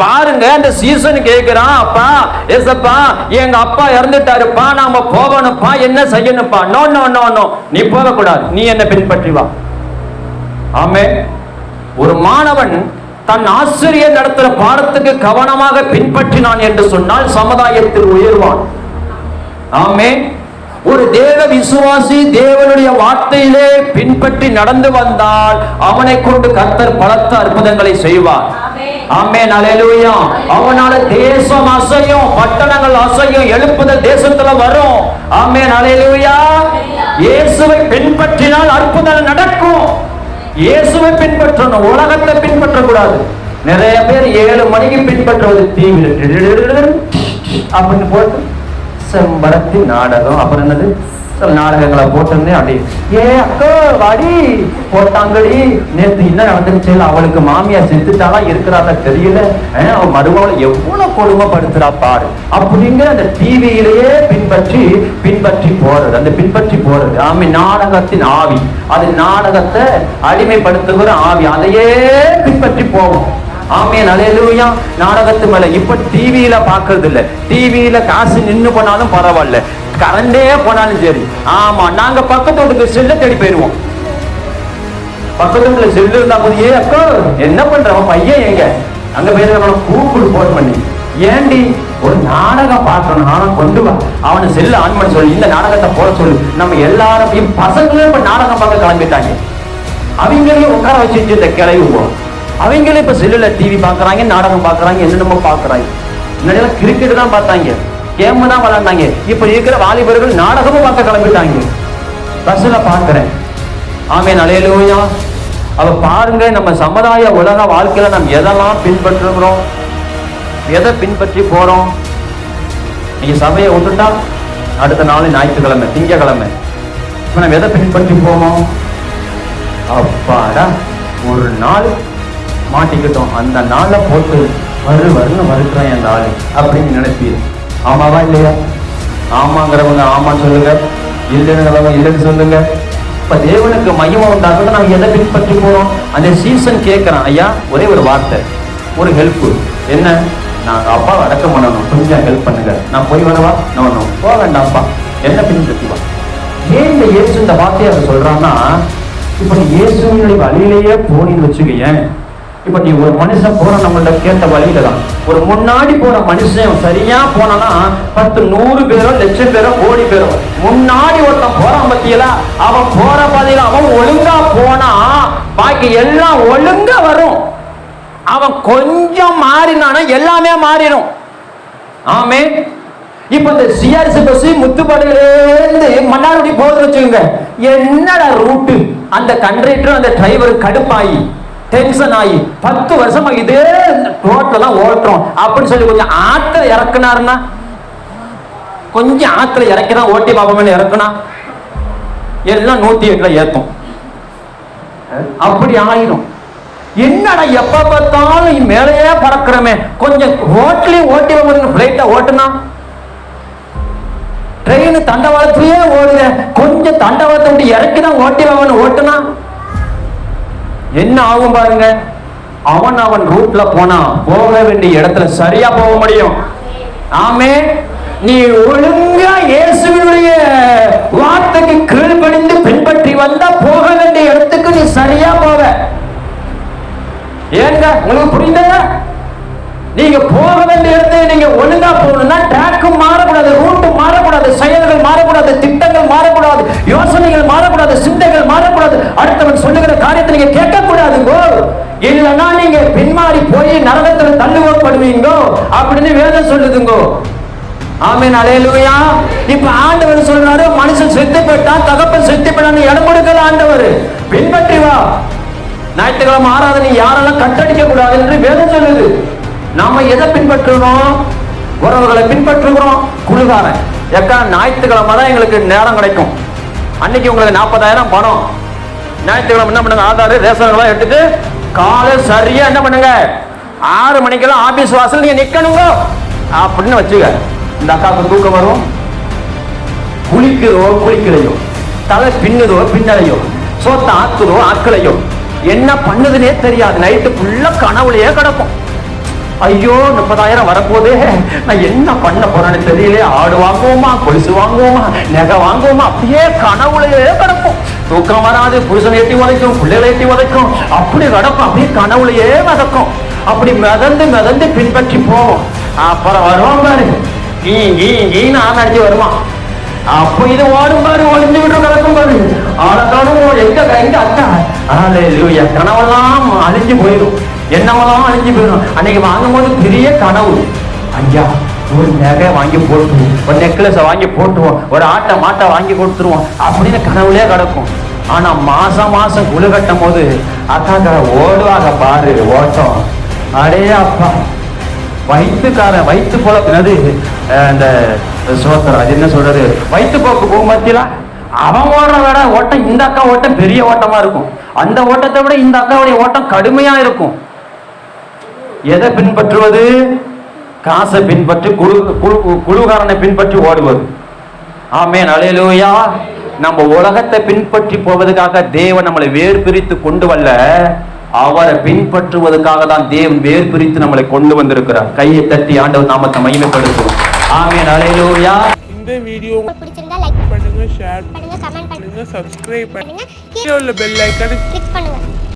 பாருங்க, அந்த சீசன் கேட்கிறான், அப்பா ஏசப்பா எங்க அப்பா இறந்துட்டாருப்பா, நாம போகணும்ப்பா, என்ன செய்யணும்ப்பா? நோ நோ நோ நோ, நீ போக கூடாது, நீ என்ன பின்பற்றி வா. ஆமே. ஒரு மாணவன் தன் ஆசிரியர் நடத்துற பாடத்துக்கு கவனமாக பின்பற்றினான் என்று சொன்னால் சமுதாயத்தில் உயர்வான். ஆமே. ஒரு தேவ விசுவாசி தேவனுடைய வார்த்தையிலே பின்பற்றி நடந்து வந்தால் அவனை கொண்டு கர்த்தர் பலத்த அற்புதங்களை செய்வார். ஆமென், அல்லேலூயா. அவனால தேசம் அசையும், பட்டணங்கள் அசையும், எழுப்புதல் தேசத்துல வரும். ஆமென், அல்லேலூயா. இயேசுவை பின்பற்றினால் அற்புதம் நடக்கும். இயேசுவை பின்பற்றணும், உலகத்தை பின்பற்ற கூடாது. நிறைய பேர் 7 மணிக்கு பின்பற்றுவது டிவியில் அப்படின்னு போட்டு செம்படத்தி நாடகம், அப்புறம் என்னது சில நாடகங்களை போட்டிருந்தேன். அப்படி ஏ அக்கா வாடி போட்டாங்கடி, நேற்று என்ன நடந்துச்சு, அவளுக்கு மாமியார் செத்துட்டாலா இருக்கிறாளா தெரியல, அவ மருமகளை எவ்வளவு கொடுமைப்படுத்துறா பாரு அப்படிங்கிற அந்த டிவியிலேயே பின்பற்றி போறது, அந்த பின்பற்றி போறது. ஆமை, நாடகத்தின் ஆவி, அது நாடகத்தை அடிமைப்படுத்துகிற ஆவி, அதையே பின்பற்றி போவோம். ஆமென், அல்லேலூயா. நாடகத்து மேல இப்ப டிவியில பாக்குறது இல்ல. டிவியில காசு நின்னு போனாலும் பரவாயில்ல, கரண்டே போனாலும் சரி. ஆமா, நாங்க பக்கத்து வீட்டுக்கு செல்ல தேடி போயிருவோம். பக்கத்து வீட்டுல செல்லு இருந்தா போது, அக்கா என்ன பண்றவன் பையன் எங்க அங்க போயிருக்க கூப்பிடு போன் பண்ணி, ஏண்டி ஒரு நாடகம் பார்க்கணும், ஆனா கொண்டு வா, அவனை செல்ல ஆன் பண்ண சொல்லி இந்த நாடகத்தை போட சொல்லு. நம்ம எல்லாரும் பசங்களும் இப்ப நாடகம் பார்க்க கிளம்பிட்டாங்க. அவங்களையும் உட்கார வச்சுட்டு இந்த கிளம்புவோம். அவங்களே இப்ப செல்லுல டிவி பாக்குறாங்க, நாடகம் பாக்குறாங்க, என்னென்னமோ பாக்குறாங்க. முன்னாடி கிரிக்கெட் தான் பார்த்தாங்க, கேம் தான் விளையாண்டாங்க. இப்ப இருக்கிற வாலிபர்கள் நாடகமும் பார்க்க கிளம்பிட்டாங்க. பஸ்ல பாக்குறேன். ஆமென், அல்லேலூயா. அவ பாருங்க, நம்ம சமுதாய உலக வாழ்க்கையில நம்ம எதெல்லாம் பின்பற்றுகிறோம், எதை பின்பற்றி போறோம். நீங்க சபையை விட்டுட்டா அடுத்த நாள் ஞாயிற்றுக்கிழமை, திங்கக்கிழமை, நம்ம எதை பின்பற்றி போவோம்? அப்பாடா, ஒரு நாள் மாட்டிக்கிட்டோம், அந்த நாளை போட்டு வருன்னு வருகிறேன் அந்த ஆளு அப்படின்னு நினைப்பீர். ஆமாவா இல்லையா? ஆமாங்கிறவங்க ஆமா சொல்லுங்க, இல்லைங்கிறவங்க இல்லைன்னு சொல்லுங்க. இப்ப தேவனுக்கு மகிமை உண்டாக்குறது நம்ம எதை பின்பற்றி போறோம்? அந்த சீசன் கேட்கிறான், ஐயா ஒரே ஒரு வார்த்தை, ஒரு ஹெல்ப். என்ன? நாங்க அப்பாவை அடக்கம் பண்ணணும், கொஞ்சம் ஹெல்ப் பண்ணுங்க, நான் போய் வரவா? நோ போக வேண்டாம்ப்பா, என்ன பின்பற்றி வா. ஏன் இந்த இயேசு இந்த வார்த்தையை அவர் சொல்றான்னா, இப்ப நீ இயேசுவினுடைய வழியிலேயே போனின்னு வச்சுக்க. இப்ப நீ ஒரு மனுஷன் போற நம்மள்ட கேட்ட வழியில தான், ஒரு முன்னாடி போற மனுஷன் சரியா போனா 10 100 பேரோ லட்சம் பேரோ கோடி பேரோ முன்னாடி ஒருத்தன் போறான் பத்தியல, அவன் போற பாதையில அவன் ஒழுங்கா போனா பாக்கி எல்லாம் ஒழுங்கா வரும். அவன் கொஞ்சம் மாறினானா எல்லாமே மாறிடும். ஆமே. இப்ப இந்த சிஆர்சி பஸ் முத்துப்பாடியிலிருந்து மன்னார்குடி போகுதுன்னு வச்சுக்கோங்க, என்னடா ரூட்டு, அந்த கண்டக்டர் அந்த டிரைவர் கடுப்பாயி டென்ஷன் ஆகி 10 வருஷமா இதே ரோட்ல ஓட்டுறோம் அப்படின்னு சொல்லி கொஞ்சம் ஆத்துல இறக்குனாருன்னா, கொஞ்சம் ஆத்துல இறக்கினா ஓட்டி பாப்போம்னு இறக்குனா எல்லாம் 108ல ஏத்தும். அப்படி ஆயிரும். என்னடா எப்ப பார்த்தாலும் மேலேயே பறக்கிறோமே, கொஞ்சம் ரோட்லயும் ஓட்டி பாப்போம்னு பிளைட்டை ஓட்டுனா, ட்ரெயின் தண்டவாளத்திலேயே ஓடுத, கொஞ்சம் தண்டவாளத்தை விட்டு இறக்கிதான் ஓட்டி பாப்போம்னு ஓட்டுனா என்ன ஆகும் பாருங்க. அவன் ரூட்ல போனா போக வேண்டிய இடத்துல சரியா போக முடியும். ஆமே. நீ ஒழுங்கா இயேசுவினுடைய வார்த்தைக்கு கீழ்ப்படிந்து பின்பற்றி வந்தா போக வேண்டிய இடத்துக்கு நீ சரியா போவ. ஏங்க உங்களுக்கு புரியுதா? நீங்க போக வேண்டிய இடத்துல நீங்க ஒழுங்கா போகணும்னா ட்ராக்கு மாறக்கூடாது, ரூட்டு மாறக்கூடாது, செயல்கள் மாறக்கூடாது, திட்டங்கள் மாறக்கூடாது, யோசனைகள் மாறக்கூடாது, சிந்தைகள் மாறக்கூடாது, அடுத்தவன் சொல்லுகிற காரியத்தை நீங்க கேட்கக்கூடாதுங்கோ. இல்லைன்னா நீங்க பின்மாறி போய் நரகத்துல தள்ளுவப்படுவீங்கோ அப்படின்னு வேதம் சொல்லுதுங்கோ. ஆமென், அல்லேலூயா. இப்ப ஆண்டவர் சொல்றாரு, மனுஷன் செத்து போயிட்டான், தகப்பன் செத்து போயிட்டான்னு இடம் கொடுக்கல ஆண்டவர், பின்பற்றி வா. ஞாயிற்றுக்கிழமை ஆராதனை யாரெல்லாம் கட்டடிக்க கூடாது என்று வேதம் சொல்லுது. நாம எதை பின்பற்றுறோம்? உறவுகளை பின்பற்றுகிறோம். குழுகாரன் ஏக்கா ஞாயிற்றுக்கிழமை தான் எங்களுக்கு நேரம் கிடைக்கும், அன்னைக்கு உங்களுக்கு 40,000 பணம், ஞாயிற்றுக்கிழமை என்ன பண்ணுங்க, ஆதார் ரேஷன்லாம் எடுத்துட்டு காலை சரியா என்ன பண்ணுங்க, 6 மணிக்கெல்லாம் ஆபீஸ் வாசல் நீங்க நிக்கணுங்க அப்படின்னு வச்சுக்க. இந்த அக்காவுக்கு தூக்கம் வரும், குளிக்கிறோ குளிக்கலையோ, தலை பின்னுதோ பின்னலையோ, சோத்த ஆக்குதோ ஆக்கலையோ, என்ன பண்ணுதுன்னே தெரியாது, நைட்டு ஃபுல்லா கனவுலயே கிடக்கும். ஐயோ 30,000 வரப்போதே, நான் என்ன பண்ண போறேன்னு தெரியல. ஆடு வாங்குவோமா, கொலுசு வாங்குவோமா, நகை வாங்குவோமா, அப்படியே கனவுலையே கிடக்கும். தூக்கம் வராது, புருஷனை எட்டி உதைக்கும், பிள்ளைகளை எட்டி உதைக்கும், அப்படி கிடக்கும். அப்படியே கனவுலையே மிதக்கும். அப்படி மிதந்து மிதந்து பின்பற்றி போவோம். அப்புறம் வருவான் பாரு, ஈன்னு அடிச்சு வருவான். அப்போ இது ஓடும் பாரு, ஒளிஞ்சு விட்டு கிடக்கும் பாரு. ஆளக்கானும் எங்க அக்கா கனவெல்லாம் அழிஞ்சு போயிடும், எண்ணமெல்லாம் அழிஞ்சு போயிடும். அன்னைக்கு வாங்கும் போது பெரிய கனவு, ஐயா ஒரு நகை வாங்கி போட்டுருவோம், ஒரு நெக்லஸை வாங்கி போட்டுருவோம், ஒரு ஆட்டை மாட்டை வாங்கி கொடுத்துருவோம் அப்படின்னு கனவுலயே கிடக்கும். ஆனா மாசம் மாசம் குழு கட்டும் போது அக்கா ஓடுவாங்க பாரு ஓட்டம். அடே அப்பா, வயிற்றுக்காரன் வயிற்று போலது இந்த சோத்தர் அது என்ன சொல்றது, வயிற்று போக்கு போகும்போதுல அவன் ஓடுற விட ஓட்டம் இந்த அக்கா ஓட்டம் பெரிய ஓட்டமா இருக்கும். அந்த ஓட்டத்தை விட இந்த அக்காவுடைய ஓட்டம் கடுமையா இருக்கும். எதை பின்பற்றுவது? காசை பின்பற்றி குழுகாரனை பின்பற்றி ஓடுவது. ஆமென், அல்லேலூயா. நம்ம உலகத்தை பின்பற்றி போவதற்காக தேவன் நம்மளை வேறு பிரித்து கொண்டு வரல, அவரை பின்பற்றுவதற்காக தான் தேவன் வேறு பிரித்து நம்மளை கொண்டு வந்திருக்கிறார். கையை தட்டி ஆண்டவர் நாமத்தை மகிமைப்படுத்துவோம். ஆமென், அல்லேலூயா. இந்த வீடியோ பிடிச்சிருந்தா லைக் பண்ணுங்க, ஷேர் பண்ணுங்க, கமெண்ட் பண்ணுங்க, சப்ஸ்கிரைப் பண்ணுங்க, கீழ உள்ள பெல் ஐகானை கிளிக் பண்ணுங்க.